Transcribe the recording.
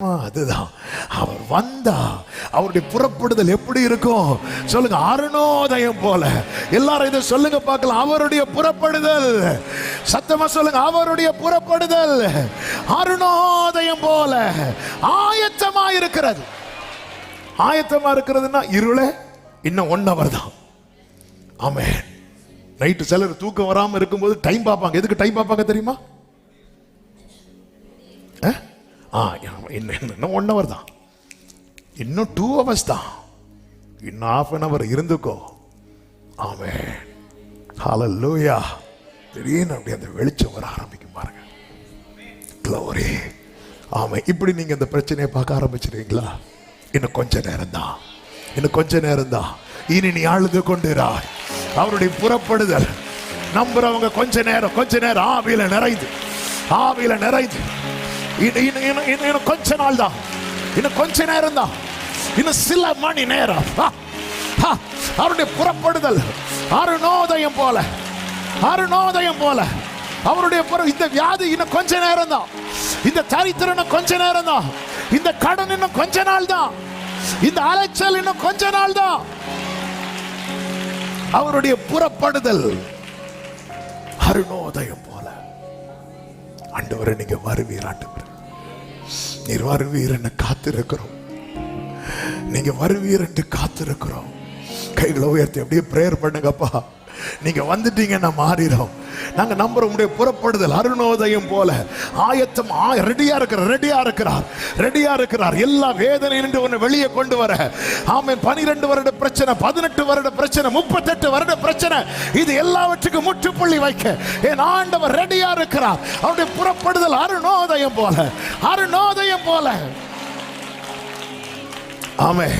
அதுதான் அவர் வந்தா அவருடைய புறப்படுதல் எப்படி இருக்கும் சொல்லுங்க. அருணோதயம் போல. எல்லாரும் இதை சொல்லுங்க பார்க்கலாம். அவருடைய புறப்படுதல், சத்தமா சொல்லுங்க. அவருடைய புறப்படுதல் அருணோதயம் போல ஆயத்தமா இருக்கிறது. ஆயத்தமா இருக்கிறதுன்னா இருளே இன்னும் 1 hour தான். ஆமென். நைட்டு சிலர் தூக்கம் வராம இருக்கும்போது டைம் பார்ப்பாங்க. எதுக்கு டைம் பார்ப்பாங்க தெரியுமா? இன்னும் 1 hour தான், இன்னும் 2 hours தான், இன்னும் 1/2 hour இருந்துக்கோ. ஆமென். ஹல்லேலூயா. திடீர்னு அப்படியே அந்த வெளிச்சம் வர ஆரம்பிக்கும் பாருங்க. க்ளோரி. ஆமென். இப்படி நீங்க இந்த பிரச்சனையை பார்க்க ஆரம்பிச்சிருவீங்களா? இன்னும் கொஞ்ச நேரம் தான், இன்னும் கொஞ்ச நேரம் தான். இனி நீ அழுது கொண்டிராய். அவருடைய புறப்படுதல் நம்புறவங்க கொஞ்ச நேரம் ஆவியில நிறைந்து இன்னும் கொஞ்ச நாள் தான், இன்னும் கொஞ்ச நேரம் தான், இன்னும் சில மணி நேரம். அவருடைய புறப்படுதல் அருணோதயம் போல அவருடைய இந்த வியாதி இன்னும் கொஞ்ச நேரம் தான், இந்த தரித்திரம் கொஞ்ச நேரம் தான், இந்த கடன் இன்னும் கொஞ்ச நாள் தான், இந்த அலைச்சல் இன்னும் கொஞ்ச நாள் தான். அவருடைய புறப்படுதல் அருணோதயம் போல. ஆண்டவரே நீங்க வருவீர், ஆண்டவரே நீர் வருவீர் என்று காத்திருக்கிறோம். நீங்க வருவீர் என்று காத்திருக்கிறோம். கைகளை உயர்த்தி அப்படியே பிரேயர் பண்ணுங்கப்பா. நீங்க வந்துட்டீங்கன்னா மாறிடும். நாங்க நம்புறோம். உடைய புறப்படுதல் அருணோதயம் போல ஆயத்தம், ரெடியா இருக்கிறார். எல்லா வேதனை நின்று ஒன்னு வெளியே கொண்டு வர. ஆமென். 12 வருட பிரச்சனை, 18 வருட பிரச்சனை, 38 வருட பிரச்சனை, இது எல்லாவற்றுக்கும் முற்றுப்புள்ளி வைக்க என் ஆண்டவர் ரெடியா இருக்கிறார். அவருடைய புறப்படுதல் அருணோதயம் போல. ஆமென்.